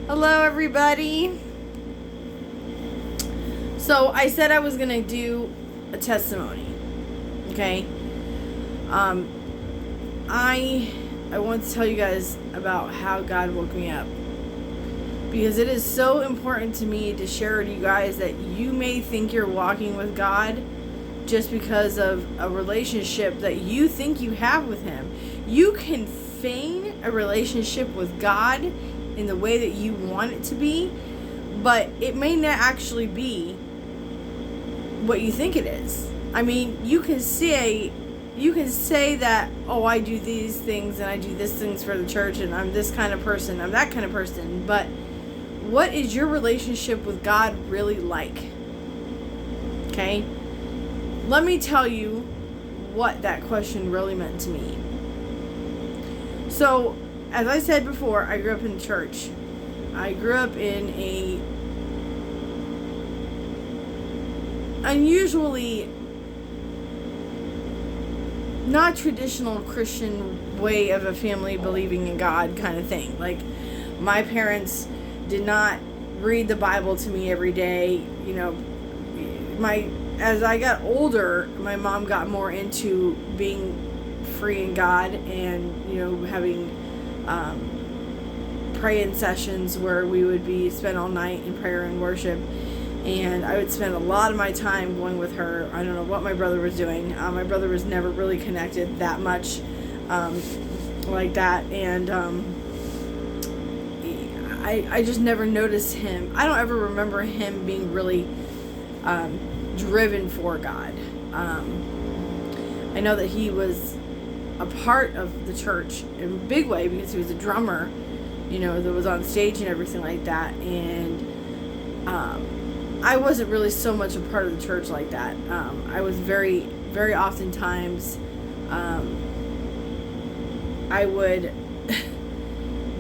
Hello, everybody. So I said I was gonna do a testimony. Okay. Um, I want to tell you guys about how God woke me up, because it is so important to me to share with you guys that you may think you're walking with God just because of a relationship that you think you have with Him. You can feign a relationship with God in the way that you want it to be, but it may not actually be what you think it is. I mean, you can say that, oh, I do these things and I do these things for the church and I'm this kind of person, I'm that kind of person, but what is your relationship with God really like? Okay? Let me tell you what that question really meant to me. So, as I said before, I grew up in church. I grew up in a unusually not traditional Christian way of a family believing in God kind of thing. Like, my parents did not read the Bible to me every day. You know, as I got older, my mom got more into being free in God and, you know, having praying sessions where we would be spent all night in prayer and worship. And I would spend a lot of my time going with her. I don't know what my brother was doing. My brother was never really connected that much like that. And I just never noticed him. I don't ever remember him being really driven for God. I know that he was a part of the church in a big way because he was a drummer, you know, that was on stage and everything like that. And I wasn't really so much a part of the church like that. I was very, very oftentimes, I would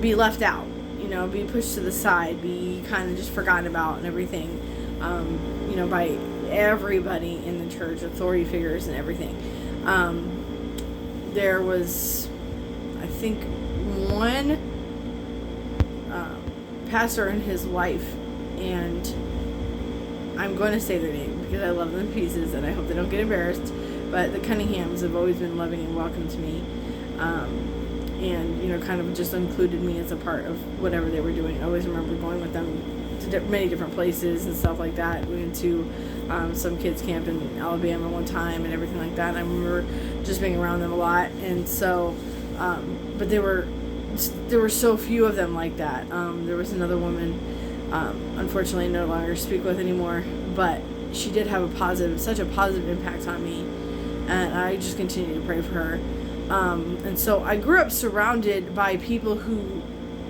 be left out, you know, be pushed to the side, be kind of just forgotten about and everything, you know, by everybody in the church, authority figures and everything. There was, I think, one pastor and his wife, and I'm going to say their name because I love them to pieces and I hope they don't get embarrassed, but the Cunninghams have always been loving and welcome to me, and, you know, kind of just included me as a part of whatever they were doing. I always remember going with them to many different places and stuff like that. We went to some kids camp in Alabama one time and everything like that, and I remember just being around them a lot. And so but there were so few of them like that. There was another woman, unfortunately no longer speak with anymore, but she did have such a positive impact on me, and I just continue to pray for her. And so I grew up surrounded by people who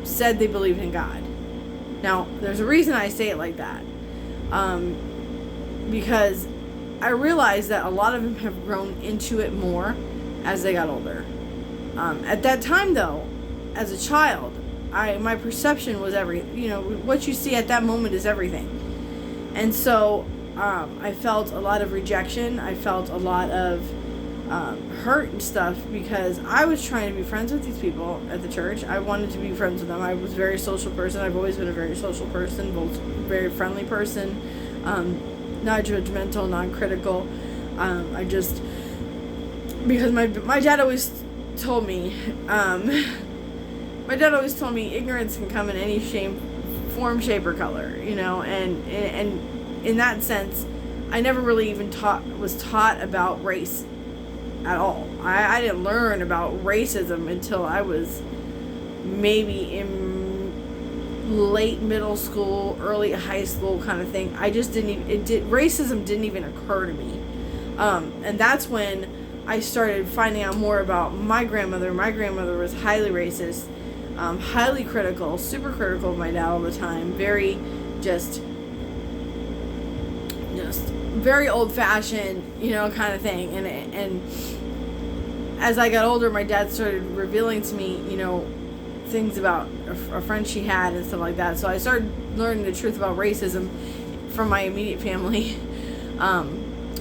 said they believed in God. Now, there's a reason I say it like that, because I realized that a lot of them have grown into it more as they got older. At that time, though, as a child, my perception was what you see at that moment is everything. And so I felt a lot of rejection. I felt a lot of hurt and stuff because I was trying to be friends with these people at the church. I wanted to be friends with them. I was a very social person. I've always been a very social person, both very friendly person, not judgmental, non-critical. Because my dad always told me, ignorance can come in any form, shape, or color, you know, and in that sense, I never really even was taught about race at all. I didn't learn about racism until I was maybe in late middle school, early high school kind of thing. Racism didn't even occur to me. And that's when I started finding out more about my grandmother. My grandmother was highly racist, highly critical, super critical of my dad all the time, very just very old-fashioned, you know, kind of thing. And as I got older, my dad started revealing to me, you know, things about a friend she had and stuff like that. So I started learning the truth about racism from my immediate family,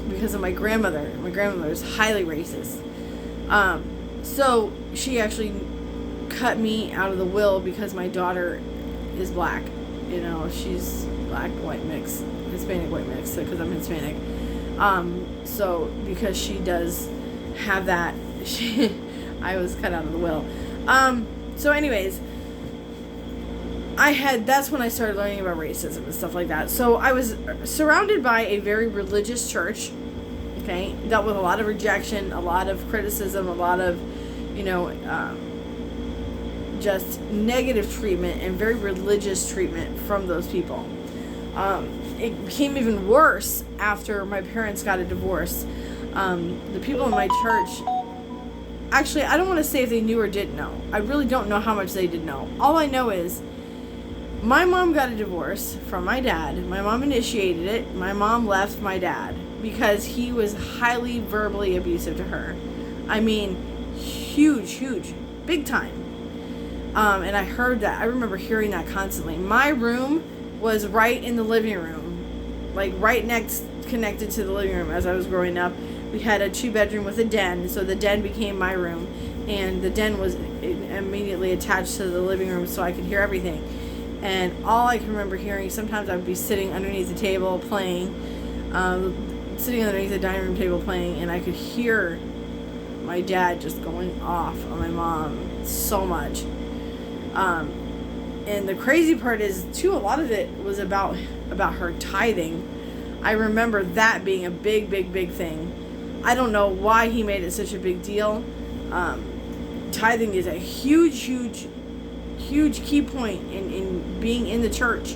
because of my grandmother. My grandmother was highly racist. So she actually cut me out of the will because my daughter is black. She's black, white mix, Hispanic, white mix, because I'm Hispanic. So because she does have that, I was cut out of the will. So anyways, that's when I started learning about racism and stuff like that. So I was surrounded by a very religious church, okay, dealt with a lot of rejection, a lot of criticism, a lot of, just negative treatment and very religious treatment from those people. It became even worse after my parents got a divorce. The people in my church, actually, I don't want to say if they knew or didn't know. I really don't know how much they did know. All I know is my mom got a divorce from my dad. My mom initiated it. My mom left my dad because he was highly verbally abusive to her. I mean, huge, big time. And I heard that. I remember hearing that constantly. My room was right in the living room, like right next, connected to the living room as I was growing up. We had a 2-bedroom with a den, so the den became my room, and the den was immediately attached to the living room, so I could hear everything. And all I can remember hearing, sometimes I would be sitting underneath the table playing, sitting underneath the dining room table playing, and I could hear my dad just going off on my mom so much. And the crazy part is, too, a lot of it was about her tithing. I remember that being a big thing. I don't know why he made it such a big deal. Tithing is a huge key point in being in the church.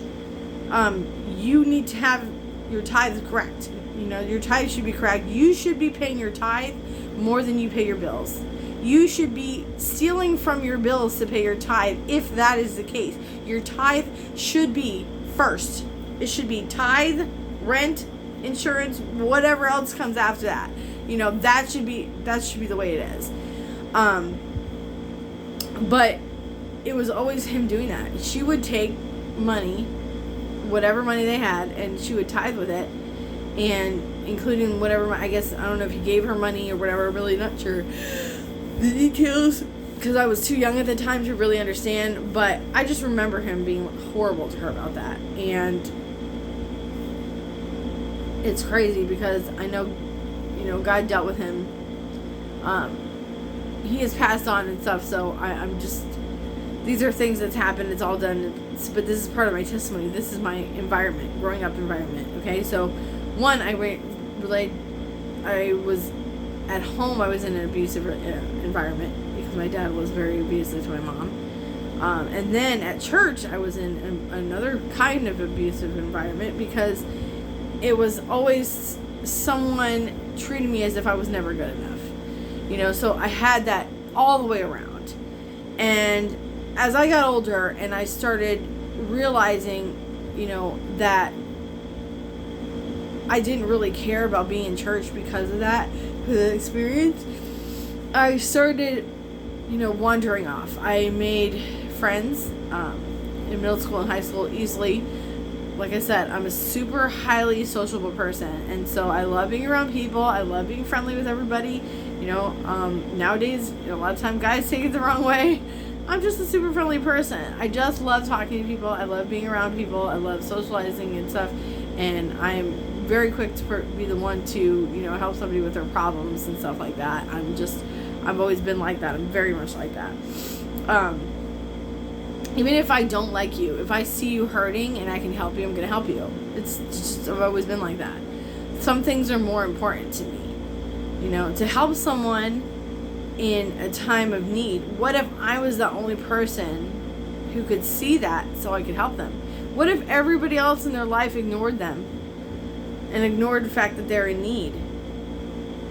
You need to have your tithes correct. Your tithe should be correct. You should be paying your tithe more than you pay your bills. You should be stealing from your bills to pay your tithe if that is the case. Your tithe should be first. It should be tithe, rent, insurance, whatever else comes after that. That should be the way it is. But it was always him doing that. She would take money, whatever money they had, and she would tithe with it, and including whatever, I guess, I don't know if he gave her money or whatever, I'm really not sure the details, because I was too young at the time to really understand, but I just remember him being horrible to her about that. And it's crazy because I know, God dealt with him. He has passed on and stuff, so I'm just, these are things that's happened, it's all done, but this is part of my testimony. This is my environment, growing up environment, okay? So, one, I was at home, I was in an abusive environment because my dad was very abusive to my mom. And then at church, I was in another kind of abusive environment because it was always someone treating me as if I was never good enough. So I had that all the way around. And as I got older and I started realizing, that I didn't really care about being in church because of that, the experience, I started, wandering off. I made friends in middle school and high school easily. Like I said, I'm a super highly sociable person, and so I love being around people. I love being friendly with everybody. Nowadays, a lot of times guys take it the wrong way. I'm just a super friendly person. I just love talking to people. I love being around people. I love socializing and stuff, and I'm very quick to be the one to, help somebody with their problems and stuff like that. I've always been like that. I'm very much like that. Even if I don't like you, if I see you hurting and I can help you, I'm going to help you. It's just, I've always been like that. Some things are more important to me. To help someone in a time of need. What if I was the only person who could see that so I could help them? What if everybody else in their life ignored them and ignored the fact that they're in need?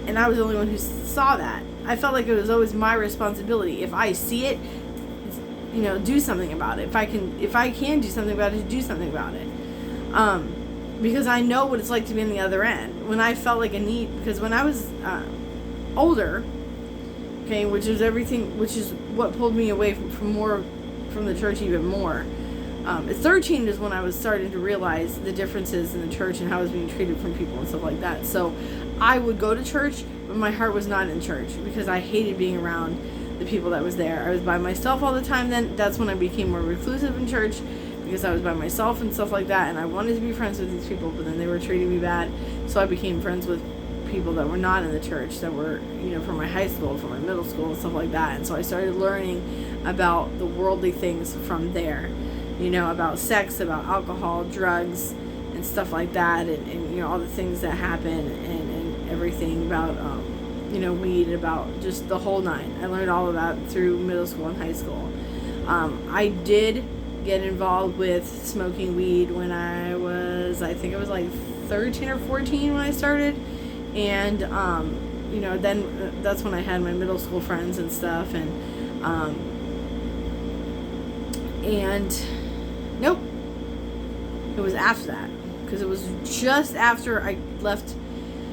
And I was the only one who saw that. I felt like it was always my responsibility. If I see it, do something about it. If I can do something about it, do something about it. Because I know what it's like to be on the other end. When I felt like a need, because when I was older, okay, which is what pulled me away from the church even more. At 13 is when I was starting to realize the differences in the church and how I was being treated from people and stuff like that. So I would go to church, but my heart was not in church because I hated being around the people that was there. I was by myself all the time then. That's when I became more reclusive in church because I was by myself and stuff like that, and I wanted to be friends with these people, but then they were treating me bad, so I became friends with people that were not in the church, that were, from my high school, from my middle school, and stuff like that. And so I started learning about the worldly things from there, about sex, about alcohol, drugs, and stuff like that, and all the things that happen, and everything about, weed, about just the whole nine. I learned all of that through middle school and high school. I did get involved with smoking weed when I think it was like 13 or 14 when I started. And, then that's when I had my middle school friends and stuff. And nope. It was after that. Because it was just after I left.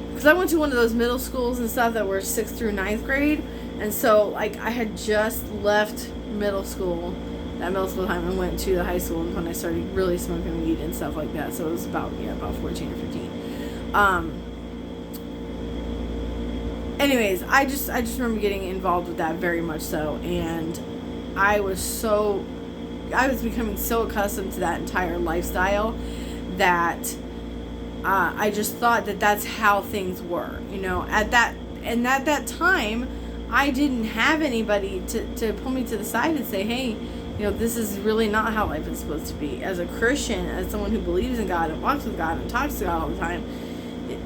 Because I went to one of those middle schools and stuff that were 6th through 9th grade. And so, I had just left middle school, that middle school time, and went to the high school when I started really smoking weed and stuff like that. So it was about 14 or 15. Anyways, I just remember getting involved with that very much so, and I was becoming so accustomed to that entire lifestyle that I just thought that that's how things were, at that time, I didn't have anybody to pull me to the side and say, hey, this is really not how life is supposed to be. As a Christian, as someone who believes in God and walks with God and talks to God all the time,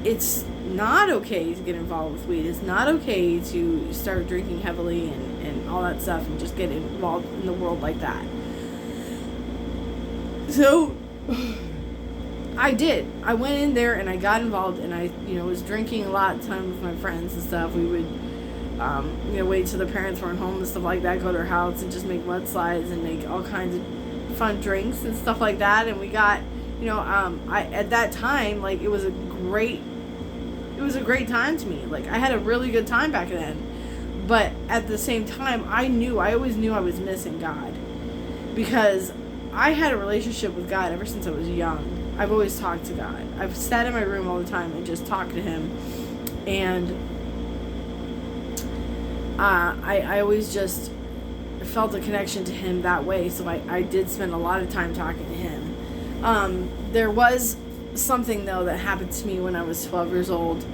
it's not okay to get involved with weed. It's not okay to start drinking heavily and all that stuff and just get involved in the world like that. So I did. I went in there and I got involved, and I, was drinking a lot of time with my friends and stuff. We would, wait till the parents weren't home and stuff like that, go to their house and just make mudslides and make all kinds of fun drinks and stuff like that. And we got, at that time, it was a great time to me. I had a really good time back then. But at the same time, I always knew I was missing God. Because I had a relationship with God ever since I was young. I've always talked to God. I've sat in my room all the time and just talked to Him. And I always just felt a connection to Him that way. So I did spend a lot of time talking to Him. There was something, though, that happened to me when I was 12 years old.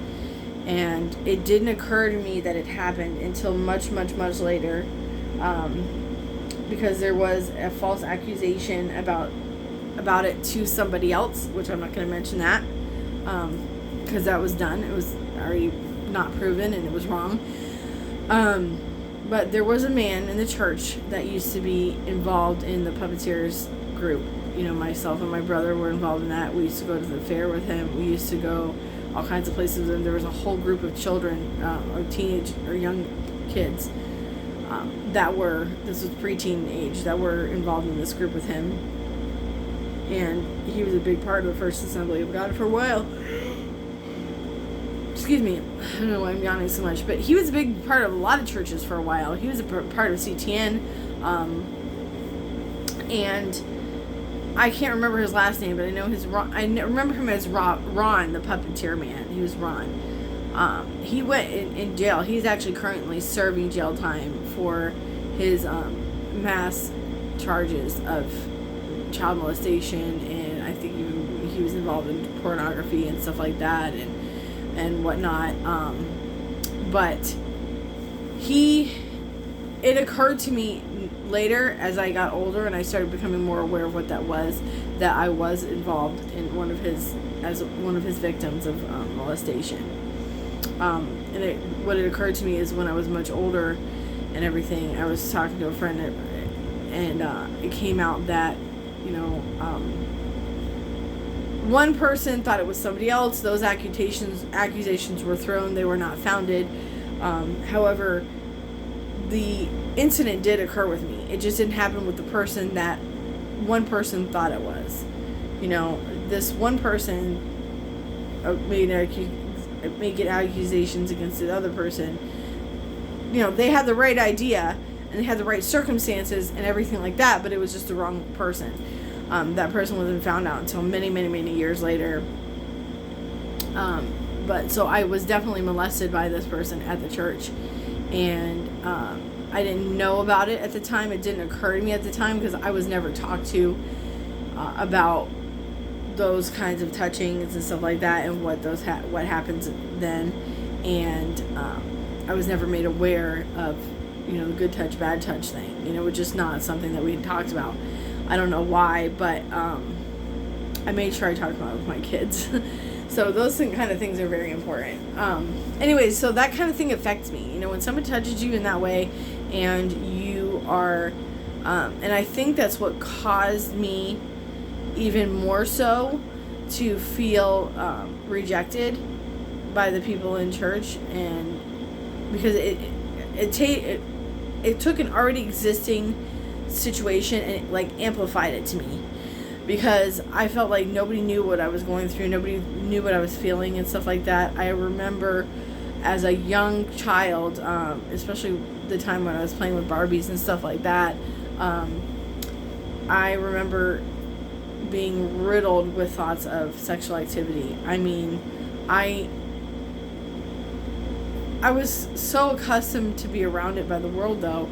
And it didn't occur to me that it happened until much, much, much later. Because there was a false accusation about it to somebody else, which I'm not going to mention that, because that was done. It was already not proven and it was wrong. But there was a man in the church that used to be involved in the puppeteers group. Myself and my brother were involved in that. We used to go to the fair with him. We used to go all kinds of places with him. There was a whole group of children, or teenage or young kids, this was preteen age, that were involved in this group with him. And he was a big part of the First Assembly of God for a while. Excuse me, I don't know why I'm yawning so much, but he was a big part of a lot of churches for a while. He was a part of CTN, and I can't remember his last name, but I know I remember him as Ron, the puppeteer man. He was Ron. He went in jail. He's actually currently serving jail time for his mass charges of child molestation, and I think he was involved in pornography and stuff like that, and whatnot. But it occurred to me later as I got older and I started becoming more aware of what that was, that I was involved in one of his victims of molestation. What it occurred to me is when I was much older and everything, I was talking to a friend and it came out that, one person thought it was somebody else. Those accusations were thrown. They were not founded. However, the incident did occur with me. It just didn't happen with the person that one person thought it was. This one person making accusations against the other person. They had the right idea and they had the right circumstances and everything like that, but it was just the wrong person. That person wasn't found out until many, many, many years later. But so I was definitely molested by this person at the church, and I didn't know about it at the time. It didn't occur to me at the time because I was never talked to. about those kinds of touchings and stuff like that, and what what happens then. And I was never made aware of, the good touch, bad touch thing. It was just not something that we had talked about. I don't know why, but I made sure I talked about it with my kids. So those kind of things are very important. Anyways, so that kind of thing affects me. When someone touches you in that way, and you are, and I think that's what caused me even more so to feel rejected by the people in church, and because it took an already existing situation and it like amplified it to me, because I felt like nobody knew what I was going through, nobody knew what I was feeling and stuff like that. I remember as a young child, especially the time when I was playing with Barbies and stuff like that, I remember being riddled with thoughts of sexual activity. I mean, I was so accustomed to be around it by the world, though.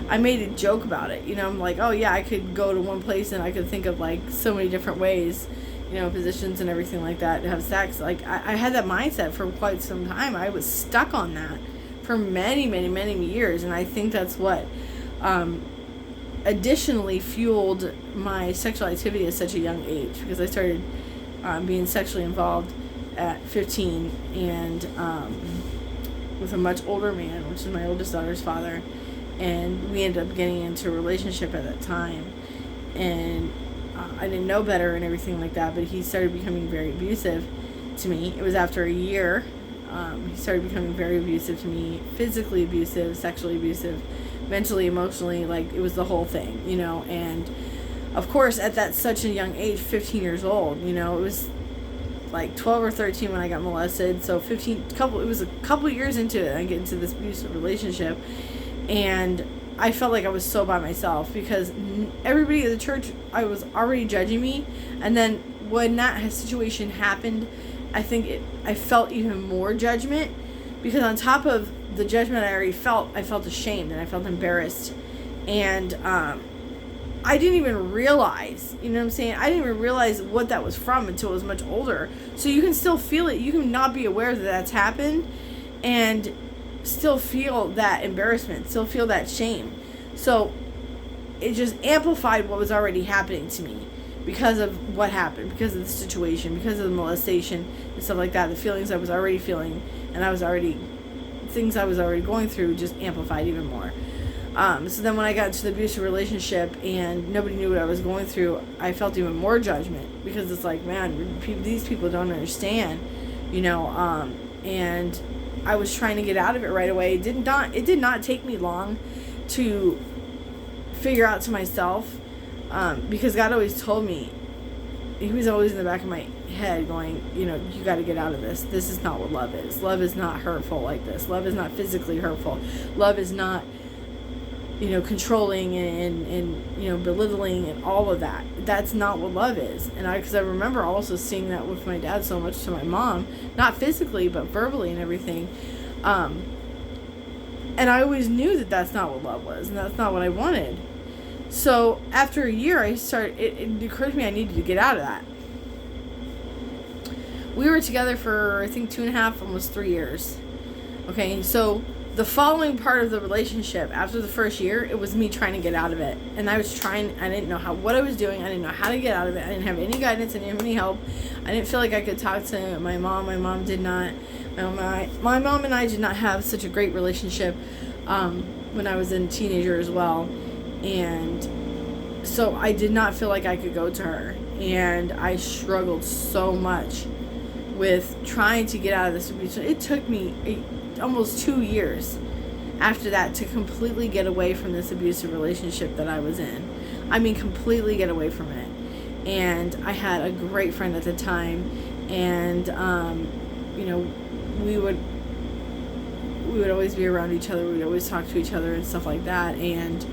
I made a joke about it. I'm like, oh yeah, I could go to one place and I could think of like so many different ways, positions and everything like that to have sex. Like I had that mindset for quite some time. I was stuck on that for many, many, many years. And I think that's what additionally fueled my sexual activity at such a young age, because I started being sexually involved at 15 and with a much older man, which is my oldest daughter's father. And we ended up getting into a relationship at that time. And I didn't know better and everything like that, but he started becoming very abusive to me. It was after a year. He started becoming very abusive to me, physically abusive, sexually abusive, mentally, emotionally, like it was the whole thing, And of course, at that such a young age, 15 years old, it was like 12 or 13 when I got molested. So it was a couple years into it, I get into this abusive relationship. And I felt like I was so by myself, because everybody at the church, I was already judging me. And then when that situation happened, I felt even more judgment, because on top of the judgment I already felt, I felt ashamed and I felt embarrassed. And I didn't even realize, I didn't even realize what that was from until I was much older. So you can still feel it. You can not be aware that that's happened and still feel that embarrassment, still feel that shame. So it just amplified what was already happening to me because of what happened, because of the situation, because of the molestation and stuff like that. The feelings I was already feeling, and things I was already going through just amplified even more. So then when I got into the abusive relationship and nobody knew what I was going through, I felt even more judgment, because it's like, man, these people don't understand, and I was trying to get out of it right away. It did not take me long to figure out to myself, because God always told me, he was always in the back of my head going, you got to get out of this. This is not what love is. Love is not hurtful like this. Love is not physically hurtful. Love is not, controlling and belittling and all of that. That's not what love is. And because I remember also seeing that with my dad so much to my mom, not physically, but verbally and everything. And I always knew that that's not what love was, and that's not what I wanted. So after a year, it occurred to me I needed to get out of that. We were together for, I think, 2.5, almost 3 years. Okay, so the following part of the relationship, after the first year, it was me trying to get out of it. And I didn't know what I was doing. I didn't know how to get out of it. I didn't have any guidance. I didn't have any help. I didn't feel like I could talk to my mom. My mom did not. My mom and I did not have such a great relationship when I was a teenager as well. And so I did not feel like I could go to her. And I struggled so much with trying to get out of this abuse. It took me almost 2 years after that to completely get away from this abusive relationship that I was in. I mean, completely get away from it. And I had a great friend at the time, and we would always be around each other. We'd always talk to each other and stuff like that. And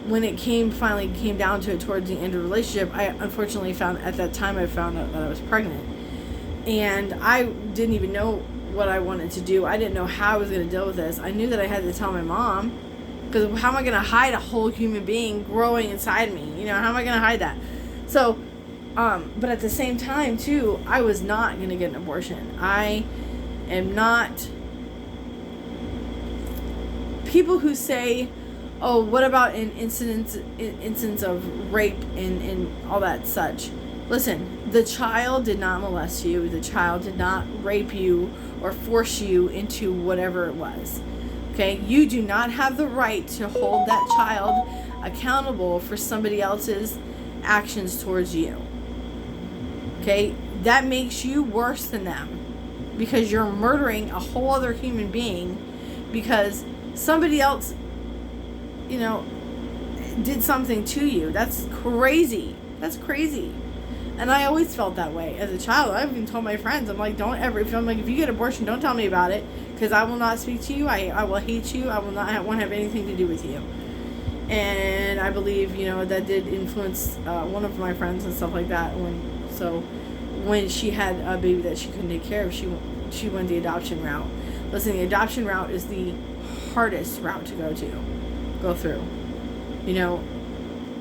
when it finally came down to it towards the end of the relationship, I unfortunately found out that I was pregnant. And I didn't even know what I wanted to do. I didn't know how I was going to deal with this. I knew that I had to tell my mom, because how am I going to hide a whole human being growing inside me? How am I going to hide that? So, but at the same time, too, I was not going to get an abortion. I am not... People who say, oh, what about an incidence of rape and all that such? Listen, the child did not molest you. The child did not rape you or force you into whatever it was. Okay? You do not have the right to hold that child accountable for somebody else's actions towards you. Okay? That makes you worse than them, because you're murdering a whole other human being because somebody else, did something to you. That's crazy. That's crazy. And I always felt that way as a child. I've even told my friends, I'm like, if you get abortion, don't tell me about it, because I will not speak to you. I will hate you. I will not want to have anything to do with you. And I believe, that did influence one of my friends and stuff like that. When she had a baby that she couldn't take care of, she went the adoption route. Listen, the adoption route is the hardest route to go through.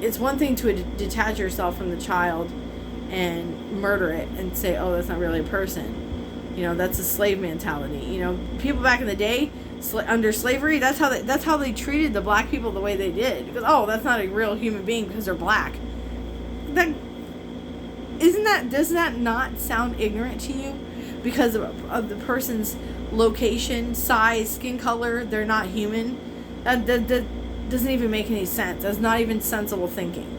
It's one thing to detach yourself from the child and murder it and say, oh, that's not really a person. That's a slave mentality. People back in the day, under slavery, that's how they treated the black people the way they did. Because, oh, that's not a real human being because they're black. Does that not sound ignorant to you? Because of the person's location, size, skin color, they're not human. That doesn't even make any sense. That's not even sensible thinking.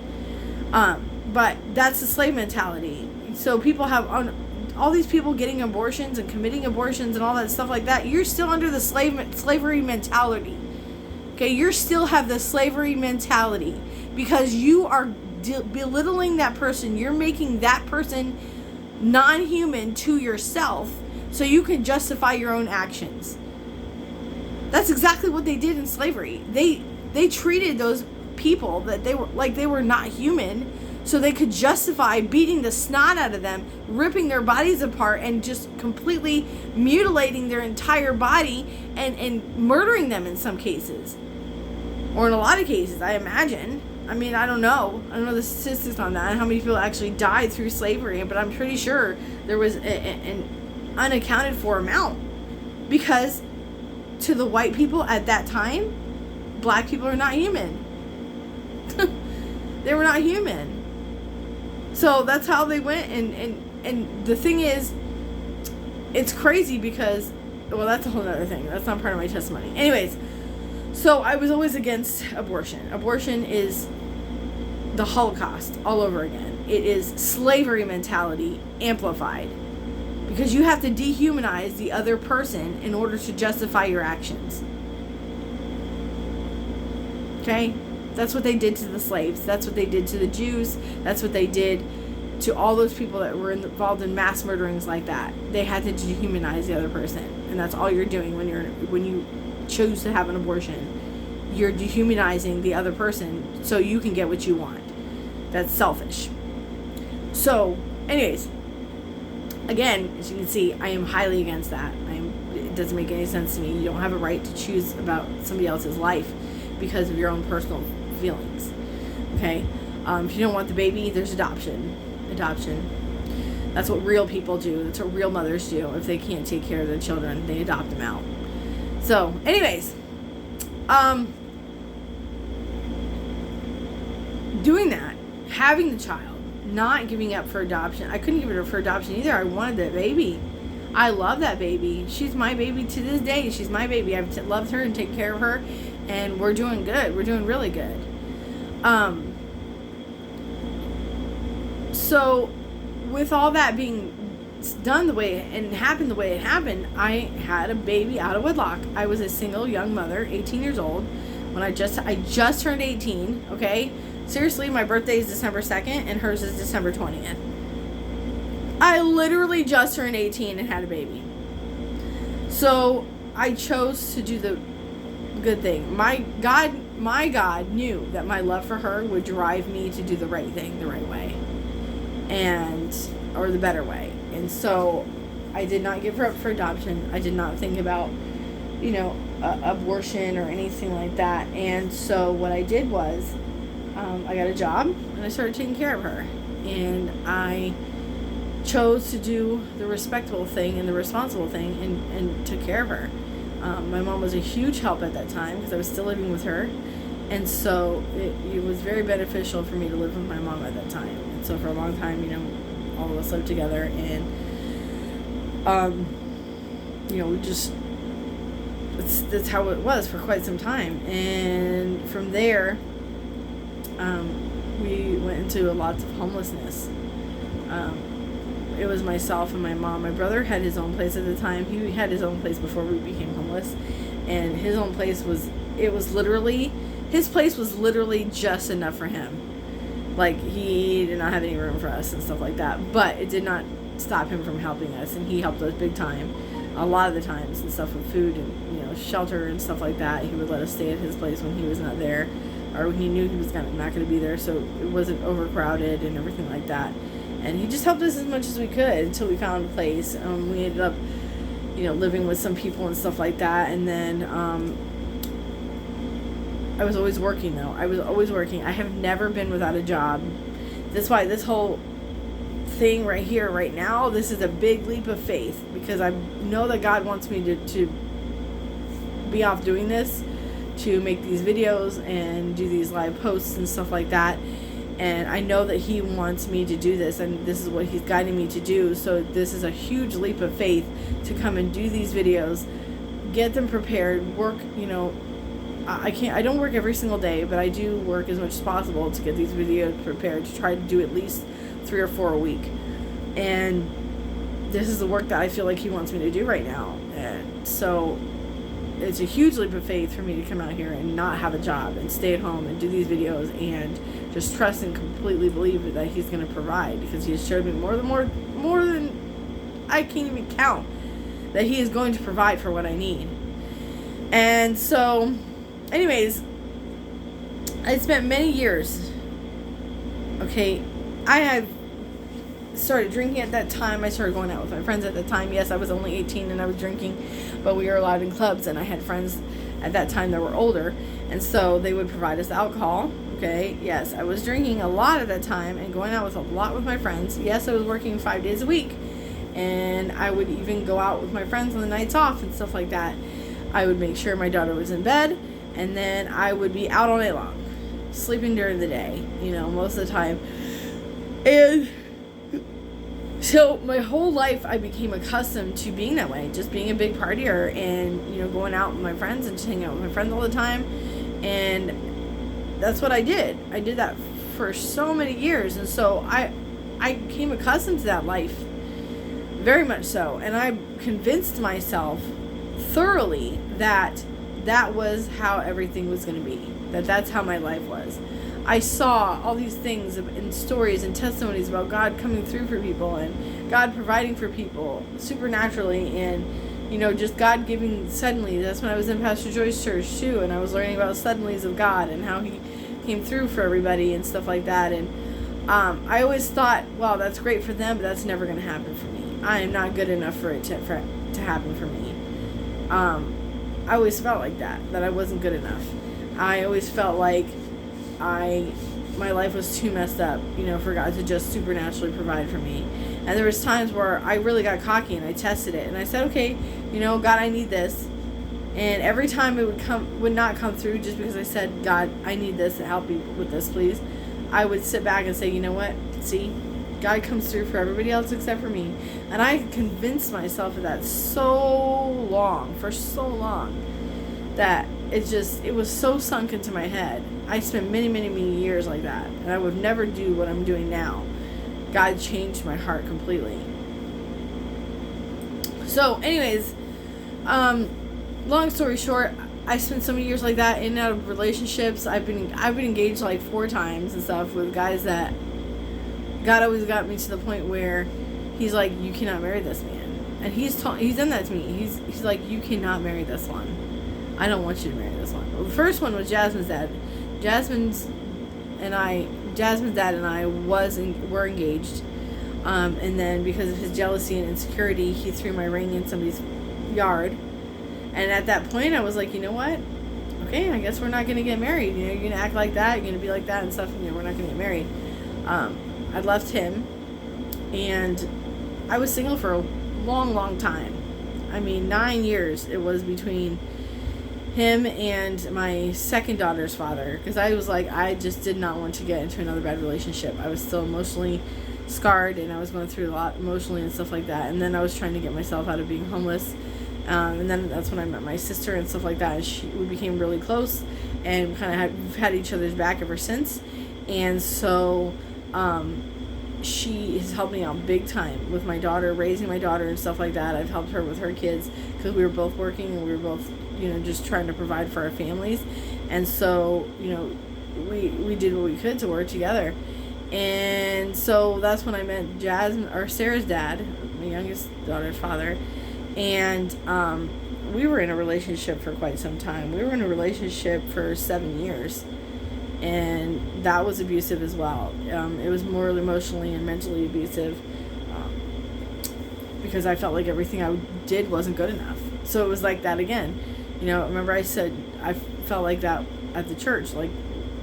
But that's the slave mentality. So people have all these people getting abortions and committing abortions and all that stuff like that. You're still under the slavery mentality. Okay, you still have the slavery mentality because you are belittling that person. You're making that person non-human to yourself so you can justify your own actions. That's exactly what they did in slavery. They treated those people that they were not human, so they could justify beating the snot out of them, ripping their bodies apart, and just completely mutilating their entire body and murdering them in some cases. Or in a lot of cases, I imagine. I mean, I don't know the statistics on that, and how many people actually died through slavery, but I'm pretty sure there was an unaccounted for amount. Because to the white people at that time, black people are not human. They were not human. So that's how they went, and the thing is, it's crazy because, well, that's a whole other thing. That's not part of my testimony. Anyways, so I was always against abortion. Abortion is the Holocaust all over again. It is slavery mentality amplified. Because you have to dehumanize the other person in order to justify your actions. Okay? That's what they did to the slaves. That's what they did to the Jews. That's what they did to all those people that were involved in mass murderings like that. They had to dehumanize the other person. And that's all you're doing when you choose to have an abortion. You're dehumanizing the other person so you can get what you want. That's selfish. So, anyways, again, as you can see, I am highly against that. It doesn't make any sense to me. You don't have a right to choose about somebody else's life because of your own personal feelings. Okay? If you don't want the baby, there's adoption. That's what real people do. That's what real mothers do. If they can't take care of their children, they adopt them out. So, anyways, doing that, having the child, not giving up for adoption. I couldn't give it up for adoption either. I wanted that baby. I love that baby. She's my baby to this day. She's my baby. I've loved her and taken care of her, and we're doing good. We're doing really good. So with all that being done the way and happened the way it happened, I had a baby out of wedlock. I was a single young mother, 18 years old, when I just turned 18, okay? Seriously, my birthday is December 2nd and hers is December 20th. I literally just turned 18 and had a baby. So I chose to do the good thing. My God knew that my love for her would drive me to do the right thing the right way. Or the better way. And so I did not give her up for adoption. I did not think about, abortion or anything like that. And so what I did was, I got a job and I started taking care of her. and I chose to do the respectable thing and the responsible thing, and took care of her. My mom was a huge help at that time because I was still living with her, and so it was very beneficial for me to live with my mom at that time. And so for a long time, all of us lived together, and we just, that's how it was for quite some time. And from there, we went into lots of homelessness. It was myself and my mom. My brother had his own place at the time. He had his own place before we became homeless, and his own place his place was literally just enough for him. Like, he did not have any room for us and stuff like that, but it did not stop him from helping us, and he helped us big time a lot of the times and stuff, with food and shelter and stuff like that. He would let us stay at his place when he was not there, or when he knew he was not going to be there, so it wasn't overcrowded and everything like that. And he just helped us as much as we could until we found a place. We ended up living with some people and stuff like that. And then I was always working, though. I was always working. I have never been without a job. That's why this whole thing right here, right now, this is a big leap of faith, because I know that God wants me to be off doing this, to make these videos and do these live posts and stuff like that. And I know that He wants me to do this, and this is what He's guiding me to do. So this is a huge leap of faith to come and do these videos, get them prepared, work, I don't work every single day, but I do work as much as possible to get these videos prepared, to try to do at least 3 or 4 a week. And this is the work that I feel like He wants me to do right now. And so it's a huge leap of faith for me to come out here and not have a job and stay at home and do these videos and just trust and completely believe that He's going to provide, because He has showed me more than I can't even count, that He is going to provide for what I need. And so, anyways, I spent many years, I had started drinking at that time. I started going out with my friends at the time. Yes, I was only 18 and I was drinking, but we were allowed in clubs, and I had friends at that time that were older, and so they would provide us alcohol. Yes, I was drinking a lot at that time and going out with a lot with my friends. Yes, I was working 5 days a week, and I would even go out with my friends on the nights off and stuff like that. I would make sure my daughter was in bed, and then I would be out all night long, sleeping during the day, most of the time. And so my whole life I became accustomed to being that way, just being a big partier and, going out with my friends and just hanging out with my friends all the time. And that's what I did. I did that for so many years. And so I became accustomed to that life, very much so. And I convinced myself thoroughly that that was how everything was going to be, that's how my life was. I saw all these things and stories and testimonies about God coming through for people, and God providing for people supernaturally, and just God giving suddenly. That's when I was in Pastor Joy's church too, and I was learning about suddenlies of God and how He came through for everybody and stuff like that. And I always thought, well, that's great for them, but that's never going to happen for me. I am not good enough for it to happen for me. I always felt like that I wasn't good enough. I always felt like my life was too messed up, for God to just supernaturally provide for me. And there was times where I really got cocky and I tested it, and I said, okay, God, I need this. And every time it would not come through, just because I said, God, I need this, help me with this, please, I would sit back and say, you know what, see, God comes through for everybody else except for me. And I convinced myself of that for so long, that it was so sunk into my head. I spent many, many, many years like that, and I would never do what I'm doing now. God changed my heart completely. So anyways, long story short, I spent so many years like that, in and out of relationships. I've been engaged like 4 times and stuff with guys that God always got me to the point where He's like, you cannot marry this man. And He's done that to me. He's like, you cannot marry this one. I don't want you to marry this one. Well, the first one was Jasmine's dad. Jasmine's dad and I were engaged. And then because of his jealousy and insecurity, he threw my ring in somebody's yard. And at that point, I was like, you know what? Okay, I guess we're not going to get married. You're going to act like that. You're going to be like that and stuff. We're not going to get married. I I left him, and I was single for a long, long time. I mean, 9 years it was between him and my second daughter's father, because I was like, I just did not want to get into another bad relationship. I was still emotionally scarred, and I was going through a lot emotionally and stuff like that. And then I was trying to get myself out of being homeless, and then that's when I met my sister and stuff like that, and we became really close, and kind of we've had each other's back ever since. And so she has helped me out big time with my daughter, raising my daughter and stuff like that. I've helped her with her kids, because we were both working, and we were both, just trying to provide for our families. And so, we did what we could to work together. And so that's when I met Sarah's dad, my youngest daughter's father. And we were in a relationship for quite some time. We were in a relationship for 7 years. And that was abusive as well. It was morally, emotionally, and mentally abusive, because I felt like everything I did wasn't good enough. So it was like that again. Remember I said I felt like that at the church, like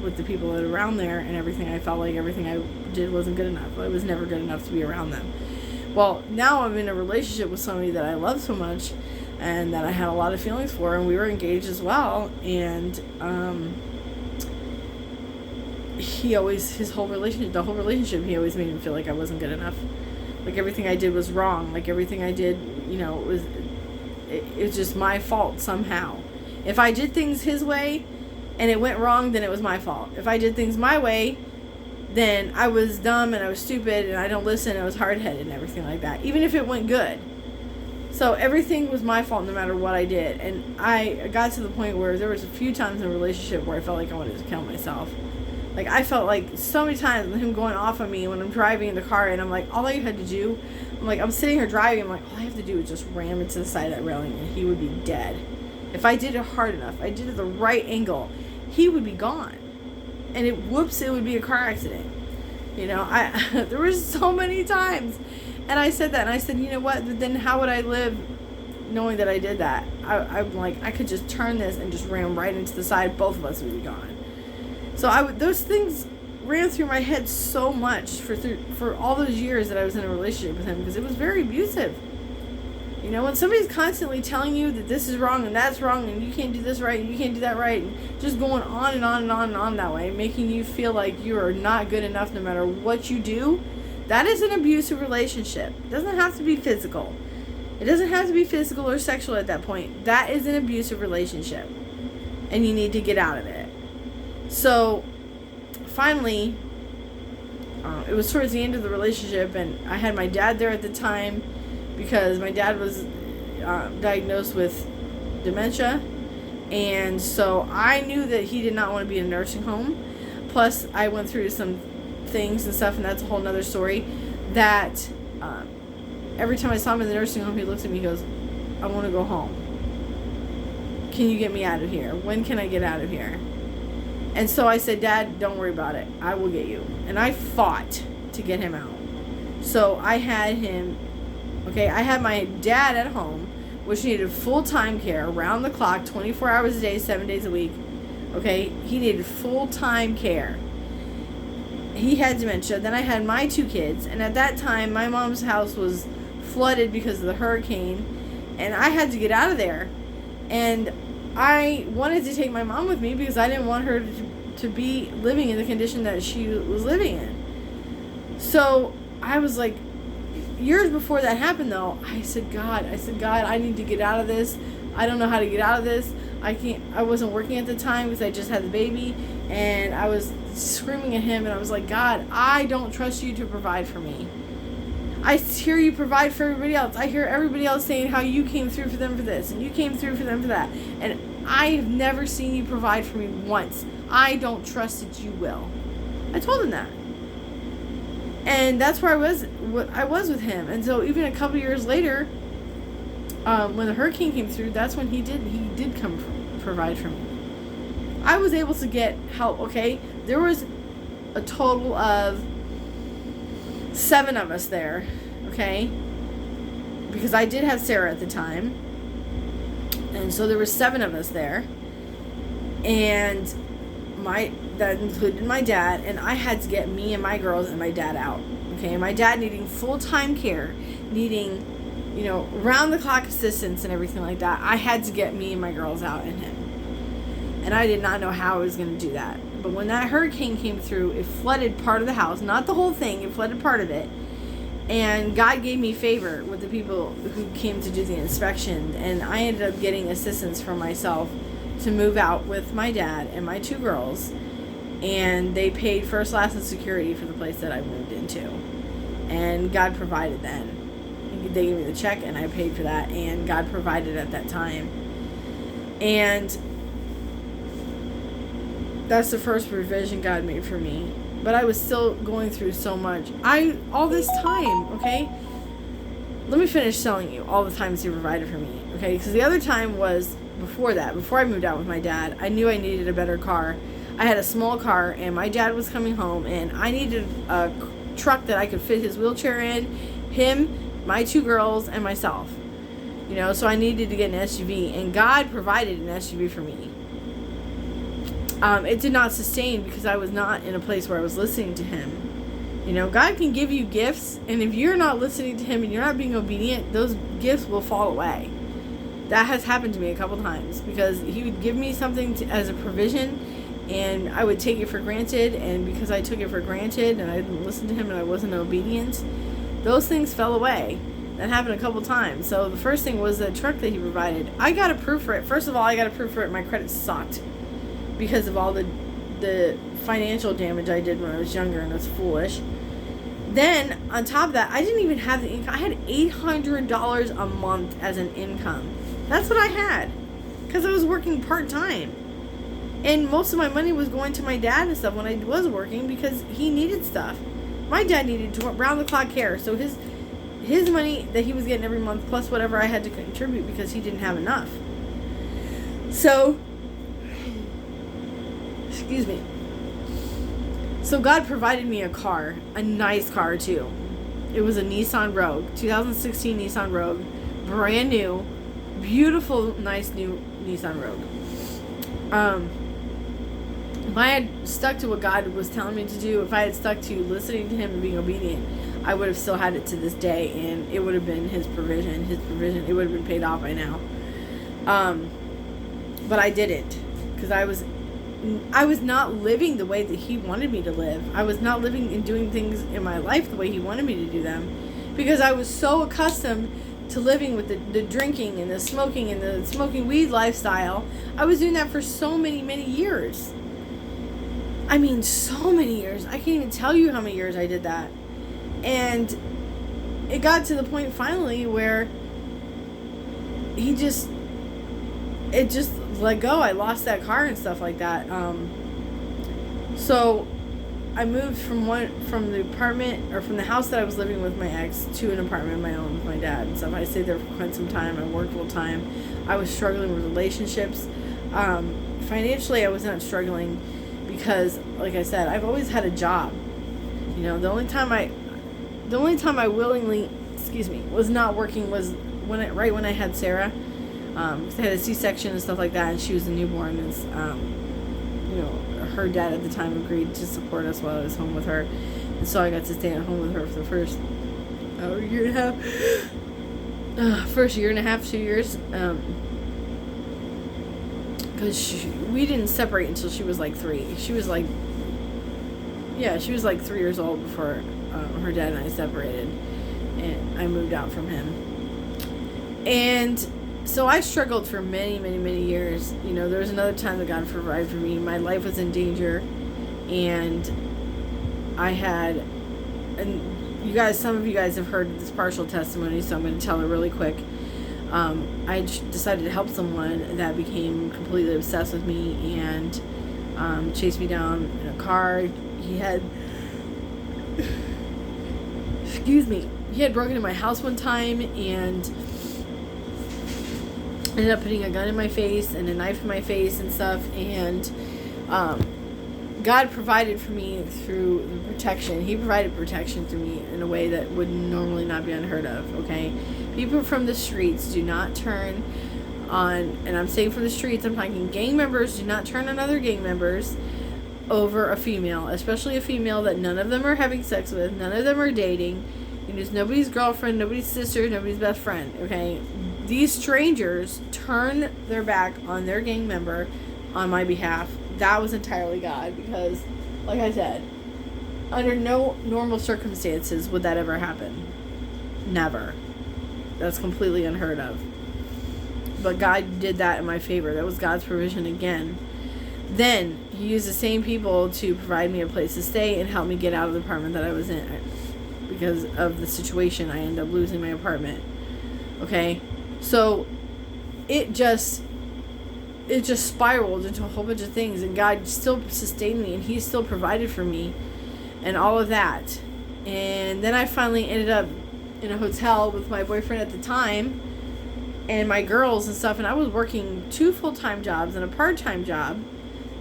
with the people that are around there and everything. I felt like everything I did wasn't good enough. I was never good enough to be around them. Well, now I'm in a relationship with somebody that I love so much, and that I had a lot of feelings for, and we were engaged as well. And the whole relationship, he always made me feel like I wasn't good enough. Like everything I did was wrong. Like everything I did, it was just my fault somehow. If I did things his way and it went wrong, then it was my fault. If I did things my way, then I was dumb and I was stupid and I don't listen, I was hard-headed and everything like that, even if it went good. So everything was my fault no matter what I did. And I got to the point where there was a few times in a relationship where I felt like I wanted to kill myself. Like, I felt like so many times with him going off on me when I'm driving in the car, and I'm like, all I had to do, I'm sitting here driving, I'm like, all I have to do is just ram into the side of that railing and he would be dead. If I did it hard enough, I did it the right angle, he would be gone. And it would be a car accident. There was so many times. And I said that, and I said, you know what, then how would I live knowing that I did that? I'm like, I could just turn this and just ram right into the side, both of us would be gone. So those things ran through my head so much for all those years that I was in a relationship with him, because it was very abusive. When somebody's constantly telling you that this is wrong and that's wrong and you can't do this right and you can't do that right, and just going on and on and on and on that way, making you feel like you are not good enough no matter what you do, that is an abusive relationship. It doesn't have to be physical. It doesn't have to be physical or sexual at that point. That is an abusive relationship, and you need to get out of it. So, finally, it was towards the end of the relationship, and I had my dad there at the time, because my dad was diagnosed with dementia, and so I knew that he did not want to be in a nursing home. Plus, I went through some things and stuff, and that's a whole nother story, that every time I saw him in the nursing home, he looks at me and goes, I want to go home. Can you get me out of here? When can I get out of here? And so I said, Dad, don't worry about it. I will get you. And I fought to get him out. So I had him, I had my dad at home, which needed full-time care, around the clock, 24 hours a day, 7 days a week. He needed full-time care. He had dementia. Then I had my 2 kids. And at that time, my mom's house was flooded because of the hurricane. And I had to get out of there. And I wanted to take my mom with me because I didn't want her to be living in the condition that she was living in. So I was like, years before that happened though, I said, God, I need to get out of this. I don't know how to get out of this. I wasn't working at the time because I just had the baby, and I was screaming at him, and I was like, God, I don't trust you to provide for me. I hear you provide for everybody else. I hear everybody else saying how you came through for them for this, and you came through for them for that. And I have never seen you provide for me once. I don't trust that you will. I told him that. And that's where I was with him. And so even a couple years later, when the hurricane came through, that's when he did come provide for me. I was able to get help, There was a total of 7 of us there, because I did have Sarah at the time, and so there were 7 of us there, and that included my dad, and I had to get me and my girls and my dad out. Okay, my dad needing full-time care, needing, round-the-clock assistance and everything like that. I had to get me and my girls out and him. And I did not know how I was going to do that. But when that hurricane came through, it flooded part of the house. Not the whole thing. It flooded part of it. And God gave me favor with the people who came to do the inspection. And I ended up getting assistance for myself to move out with my dad and my 2 girls. And they paid first, last, and security for the place that I moved into. And God provided then. They gave me the check and I paid for that. And God provided at that time. And that's the first provision God made for me. But I was still going through so much. All this time, okay? Let me finish telling you all the times he provided for me, okay? Because the other time was before that. Before I moved out with my dad, I knew I needed a better car. I had a small car, and my dad was coming home, and I needed a truck that I could fit his wheelchair in, him, my 2 girls, and myself. So I needed to get an SUV, and God provided an SUV for me. It did not sustain because I was not in a place where I was listening to him. God can give you gifts, and if you're not listening to him and you're not being obedient, those gifts will fall away. That has happened to me a couple times because he would give me something as a provision, and I would take it for granted, and because I took it for granted and I didn't listen to him and I wasn't obedient, those things fell away. That happened a couple times. So the first thing was the truck that he provided. I got approved for it. First of all, I got approved for it. My credit sucked because of all the financial damage I did when I was younger, and it was foolish. Then, on top of that, I didn't even have the income. I had $800 a month as an income. That's what I had. Because I was working part-time. And most of my money was going to my dad and stuff when I was working because he needed stuff. My dad needed round-the-clock care. So his money that he was getting every month plus whatever I had to contribute because he didn't have enough. So, excuse me. So God provided me a car, a nice car too. It was a Nissan Rogue, 2016 Nissan Rogue, brand new, beautiful, nice new Nissan Rogue. If I had stuck to what God was telling me to do, if I had stuck to listening to him and being obedient, I would have still had it to this day, and it would have been his provision, it would have been paid off by now. But I didn't, because I was not living the way that he wanted me to live. I was not living and doing things in my life the way he wanted me to do them, because I was so accustomed to living with the drinking and the smoking weed lifestyle. I was doing that for so many years. I mean, so many years. I can't even tell you how many years I did that. And it got to the point finally where it just let go. I lost that car and stuff like that. So I moved from the apartment, or from the house that I was living with my ex, to an apartment of my own with my dad and stuff. I stayed there for quite some time. I worked full time. I was struggling with relationships. Financially, I was not struggling because, like I said, I've always had a job. The only time I willingly, was not working was right when I had Sarah. Cause I had a C-section and stuff like that, and she was a newborn, and her dad at the time agreed to support us while I was home with her, and so I got to stay at home with her for the first year and a half. First year and a half, 2 years, because we didn't separate until she was like 3. She was like 3 years old before her dad and I separated, and I moved out from him. And so I struggled for many years. There was another time that God provided for me. My life was in danger, and I had, and some of you guys have heard this partial testimony, so I'm going to tell it really quick. I decided to help someone that became completely obsessed with me and chased me down in a car. He had broken into my house one time and ended up putting a gun in my face and a knife in my face and stuff, and God provided for me through protection. He provided protection to me in a way that would normally not be unheard of, okay? People from the streets do not turn on, and I'm saying from the streets, I'm talking gang members, do not turn on other gang members over a female, especially a female that none of them are having sex with, none of them are dating, it's nobody's girlfriend, nobody's sister, nobody's best friend, okay? These strangers turn their back on their gang member on my behalf. That was entirely God, because, like I said, under no normal circumstances would that ever happen. Never. That's completely unheard of. But God did that in my favor. That was God's provision again. Then he used the same people to provide me a place to stay and help me get out of the apartment that I was in. Because of the situation, I ended up losing my apartment. Okay? So it just spiraled into a whole bunch of things, and God still sustained me, and he still provided for me and all of that. And then I finally ended up in a hotel with my boyfriend at the time and my girls and stuff, and I was working 2 full-time jobs and a part-time job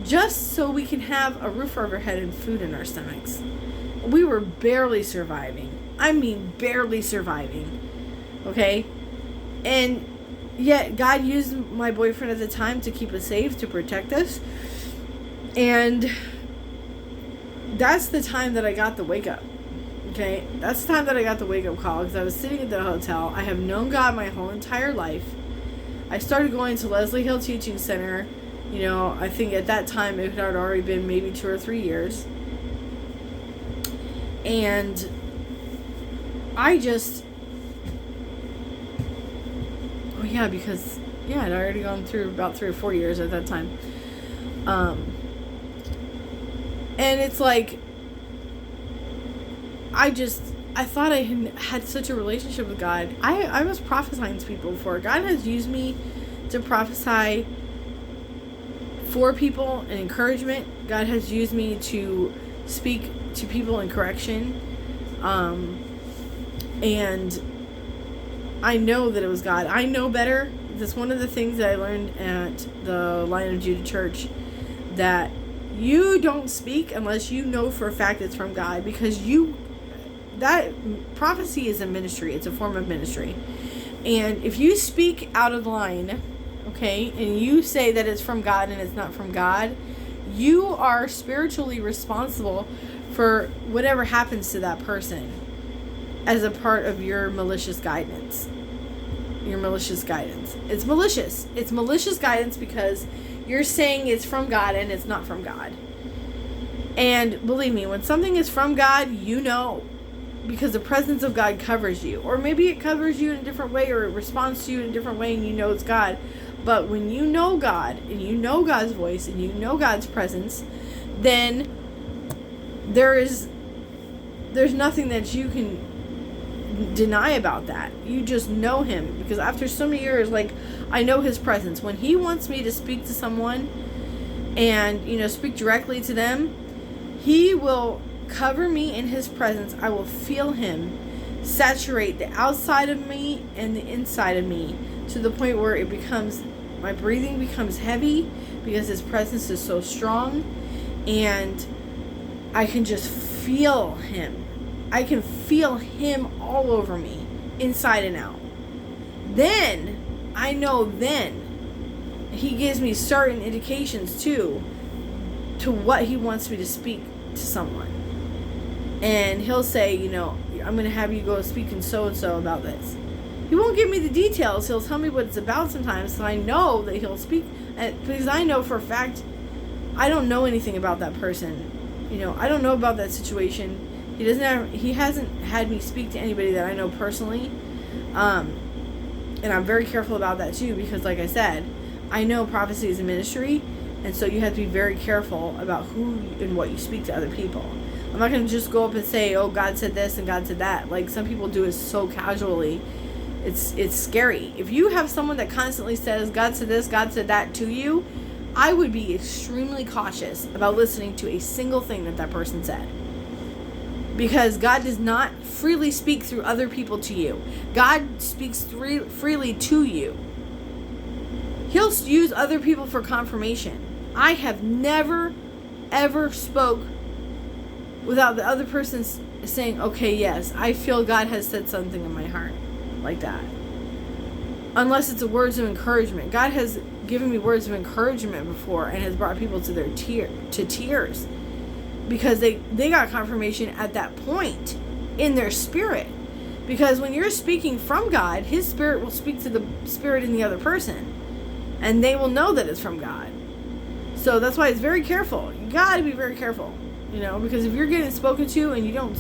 just so we can have a roof over our head and food in our stomachs. We were barely surviving. I mean, barely surviving. Okay? And yet God used my boyfriend at the time to keep us safe, to protect us. And that's the time that I got the wake up. Okay? That's the time that I got the wake up call, because I was sitting at the hotel. I have known God my whole entire life. I started going to Leslie Hill Teaching Center. I think at that time it had already been maybe 2 or 3 years. And I just... Oh, yeah, because... Yeah, I'd already gone through about 3 or 4 years at that time. And it's like... I thought I had such a relationship with God. I was prophesying to people before. God has used me to prophesy for people and encouragement. God has used me to speak to people in correction. And I know that it was God. I know better. That's one of the things that I learned at the Lion of Judah Church, that you don't speak unless you know for a fact it's from God, because that prophecy is a ministry. It's a form of ministry. And if you speak out of line, okay, and you say that it's from God and it's not from God, you are spiritually responsible for whatever happens to that person as a part of your malicious guidance. Your malicious guidance. It's malicious. It's malicious guidance because you're saying it's from God and it's not from God. And believe me, when something is from God, you know, because the presence of God covers you. Or maybe it covers you in a different way, or it responds to you in a different way, and you know it's God. But when you know God, and you know God's voice, and you know God's presence, then there's nothing that you can deny about that. You just know him, because after so many years, like, I know his presence. When he wants me to speak to someone and, speak directly to them, he will cover me in his presence. I will feel him saturate the outside of me and the inside of me, to the point where my breathing becomes heavy, because his presence is so strong, and I can just feel him. I can feel him all over me, inside and out. Then, I know he gives me certain indications too, to what he wants me to speak to someone. And he'll say, I'm going to have you go speak in so-and-so about this. He won't give me the details. He'll tell me what it's about sometimes, and I know that he'll speak, because I know for a fact I don't know anything about that person. I don't know about that situation. He hasn't had me speak to anybody that I know personally. And I'm very careful about that too, because like I said, I know prophecy is a ministry, and so you have to be very careful about who and what you speak to other people. I'm not going to just go up and say, oh, God said this and God said that. Like, some people do it so casually. It's scary. If you have someone that constantly says, God said this, God said that to you, I would be extremely cautious about listening to a single thing that person said. Because God does not freely speak through other people to you. God speaks freely to you. He'll use other people for confirmation. I have never, ever spoke without the other person saying, okay, yes, I feel God has said something in my heart. Like that. Unless it's a words of encouragement. God has given me words of encouragement before and has brought people to tears because they got confirmation at that point in their spirit. Because when you're speaking from God, his spirit will speak to the spirit in the other person, and they will know that it's from God. So that's why it's very careful. You got to be very careful, because if you're getting spoken to and you don't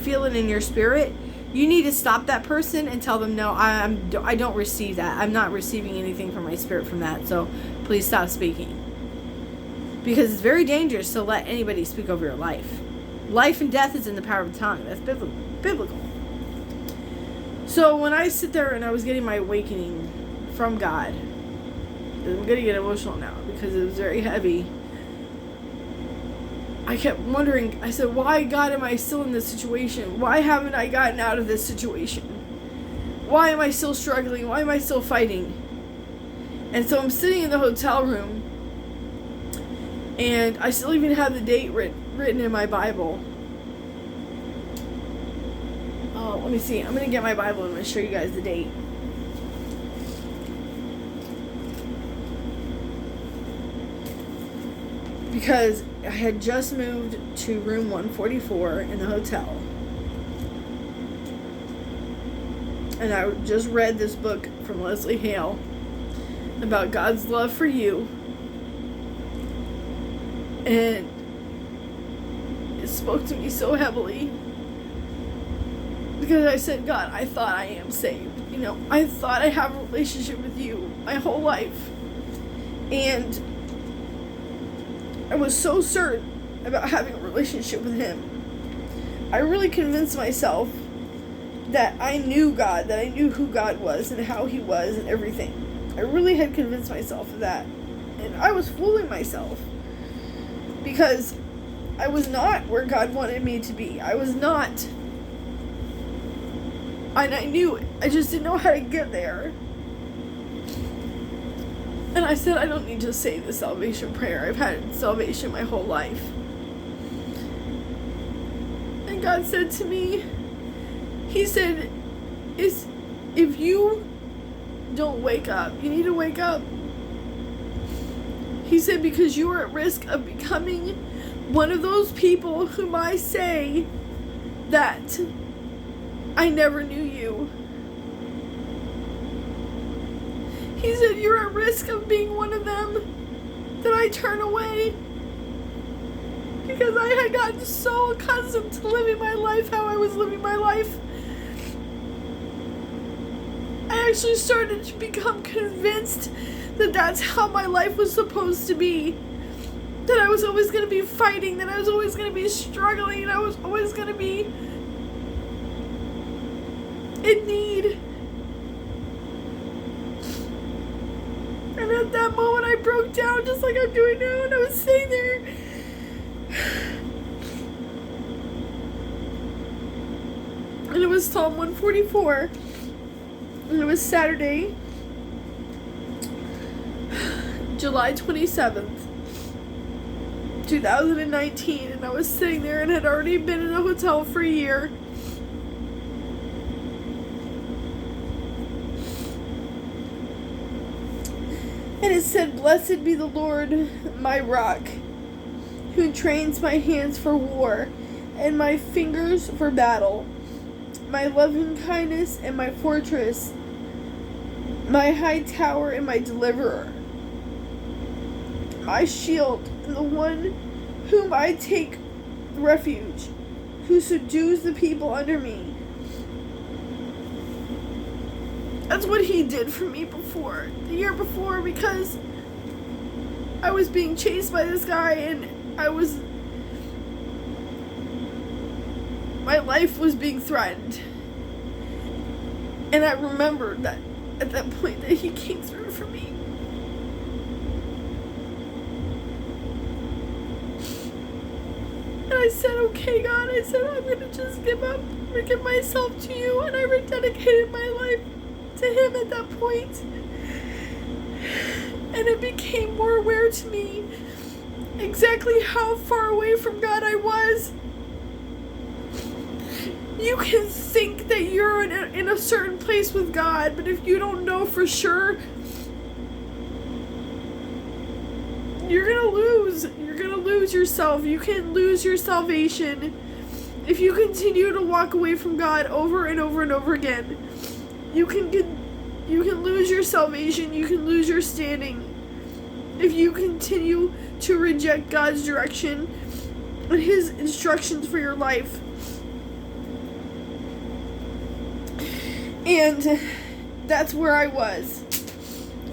feel it in your spirit, you need to stop that person and tell them, no, I don't receive that. I'm not receiving anything from my spirit from that. So please stop speaking. Because it's very dangerous to let anybody speak over your life. Life and death is in the power of the tongue. That's biblical. So when I sit there and I was getting my awakening from God, I'm going to get emotional now because it was very heavy. I kept wondering, I said, why, God, am I still in this situation? Why haven't I gotten out of this situation? Why am I still struggling? Why am I still fighting? And so I'm sitting in the hotel room, and I still even have the date written in my Bible. Oh, let me see. I'm going to get my Bible and I'm going to show you guys the date. Because I had just moved to room 144 in the hotel. And I just read this book from Leslie Hale about God's love for you. And it spoke to me so heavily. Because I said, God, I thought I am saved. I thought I have a relationship with you my whole life. And I was so certain about having a relationship with him. I really convinced myself that I knew God, that I knew who God was and how he was and everything. I really had convinced myself of that. And I was fooling myself. Because I was not where God wanted me to be. I was not. And I knew it. I just didn't know how to get there. And I said, I don't need to say the salvation prayer. I've had salvation my whole life. And God said to me, he said, if you don't wake up, you need to wake up. He said, because you are at risk of becoming one of those people whom I say that I never knew you. He said, you're at risk of being one of them that I turn away. Because I had gotten so accustomed to living my life how I was living my life. I actually started to become convinced that that's how my life was supposed to be. That I was always going to be fighting, that I was always going to be struggling, and I was always going to be in need. And at that moment I broke down just like I'm doing now, and I was sitting there. And it was Psalm 144. And it was Saturday, July 27th, 2019. And I was sitting there and had already been in a hotel for a year. And it said, blessed be the Lord, my rock, who trains my hands for war and my fingers for battle, my loving kindness and my fortress, my high tower and my deliverer, my shield and the one whom I take refuge, who subdues the people under me. That's what he did for me before, the year before, because I was being chased by this guy and my life was being threatened. And I remembered that at that point that he came through for me. And I said, okay, God, I said, I'm going to just give up, give myself to you. And I rededicated my life to him at that point. And it became more aware to me exactly how far away from God I was. You can think that you're in a certain place with God, but if you don't know for sure, you're gonna lose. You're gonna lose yourself. You can lose your salvation if you continue to walk away from God over and over and over again. You can lose your salvation. You can lose your standing if you continue to reject God's direction and His instructions for your life. And that's where I was,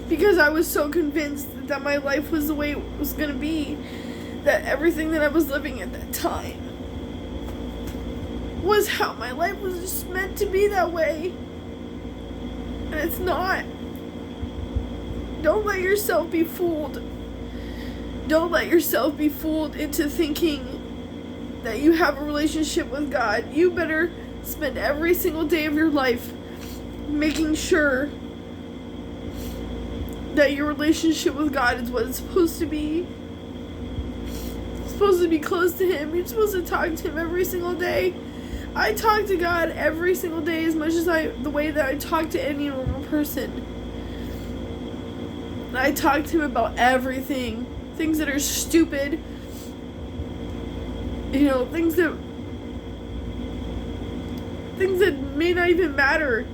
because I was so convinced that my life was the way it was going to be, that everything that I was living at that time was how my life was just meant to be that way. And it's not. Don't let yourself be fooled. Don't let yourself be fooled into thinking that you have a relationship with God. You better spend every single day of your life making sure that your relationship with God is what it's supposed to be. It's supposed to be close to Him. You're supposed to talk to Him every single day. I talk to God every single day as much as the way that I talk to any normal person. I talk to Him about everything. Things that are stupid. Things that may not even matter.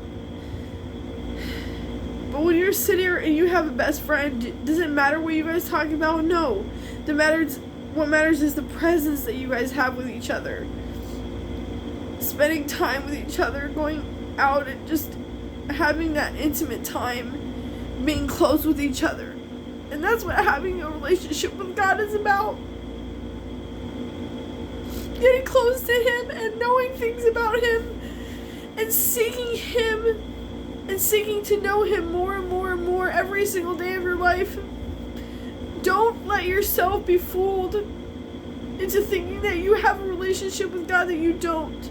But when you're sitting here and you have a best friend, does it matter what you guys talk about? No. What matters is the presence that you guys have with each other. Spending time with each other, going out and just having that intimate time, being close with each other. And that's what having a relationship with God is about. Getting close to Him and knowing things about Him and seeking Him and seeking to know Him more and more and more every single day of your life. Don't let yourself be fooled into thinking that you have a relationship with God that you don't.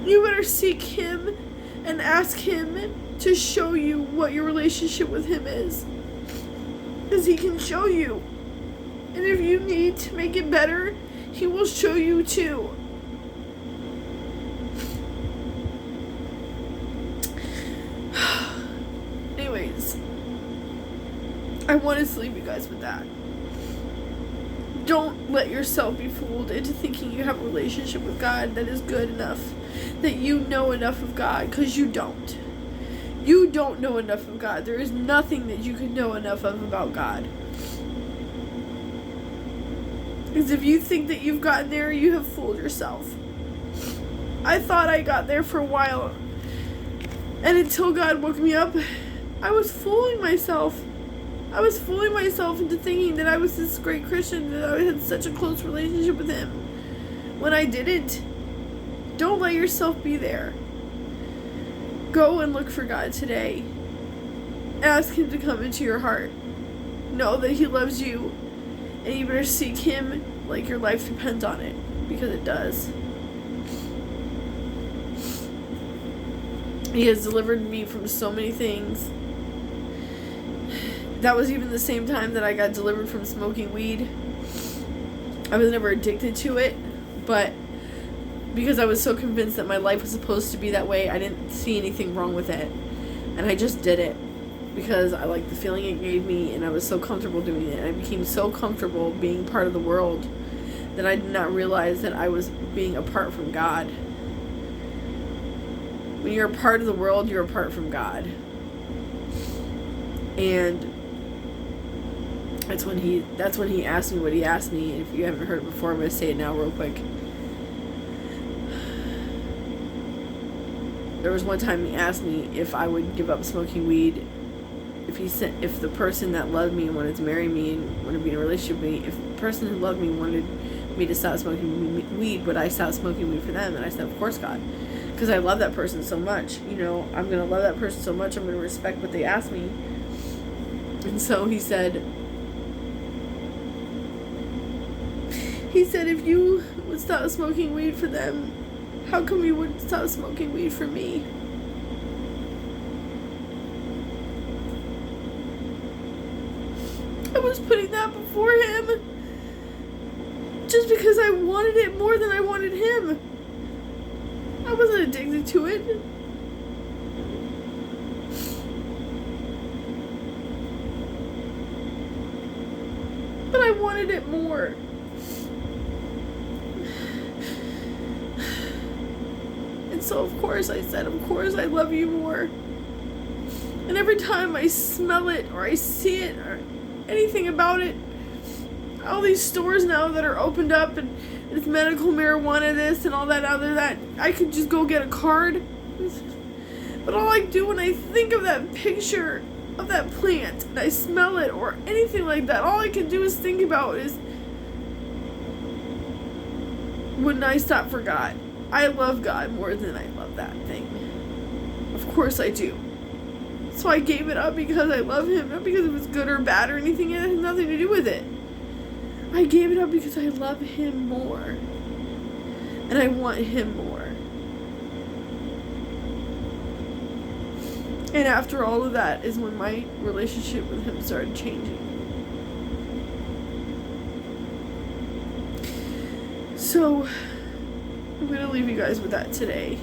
You better seek Him and ask Him to show you what your relationship with Him is. Because He can show you. And if you need to make it better, He will show you too. Anyways, I wanted to leave you guys with that. Don't let yourself be fooled into thinking you have a relationship with God that is good enough, that you know enough of God, because you don't. You don't know enough of God. There is nothing that you can know enough of about God. Because if you think that you've gotten there, you have fooled yourself. I thought I got there for a while. And until God woke me up, I was fooling myself. I was fooling myself into thinking that I was this great Christian, that I had such a close relationship with Him, when I didn't. Don't let yourself be there. Go and look for God today. Ask Him to come into your heart. Know that He loves you, and you better seek Him like your life depends on it, because it does. He has delivered me from so many things. That was even the same time that I got delivered from smoking weed. I was never addicted to it, but because I was so convinced that my life was supposed to be that way, I didn't see anything wrong with it. And I just did it because I liked the feeling it gave me, and I was so comfortable doing it. And I became so comfortable being part of the world that I did not realize that I was being apart from God. When you're a part of the world, you're apart from God. And that's when he asked me what he asked me. And if you haven't heard it before, I'm going to say it now real quick. There was one time he asked me if I would give up smoking weed, if the person that loved me and wanted to marry me and wanted to be in a relationship with me, if the person who loved me wanted me to stop smoking weed, would I stop smoking weed for them? And I said, of course, God. Because I love that person so much. I'm going to love that person so much, I'm going to respect what they ask me. And so he said, if you would stop smoking weed for them, how come you wouldn't stop smoking weed for me? I was putting that before Him just because I wanted it more than I wanted Him. I wasn't addicted to it. wanted it more. And so of course I said, of course I love you more. And every time I smell it or I see it or anything about it, all these stores now that are opened up and it's medical marijuana this and all that other that, I could just go get a card. But all I do when I think of that picture of that plant and I smell it or anything like that, all I can do is think about is, wouldn't I stop for God? I love God more than I love that thing. Of course I do. So I gave it up because I love him, not because it was good or bad or anything. It had nothing to do with it. I gave it up because I love him more. And I want him more. And after all of that is when my relationship with him started changing. So, I'm going to leave you guys with that today.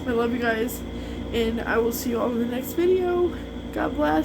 I love you guys. And I will see you all in the next video. God bless.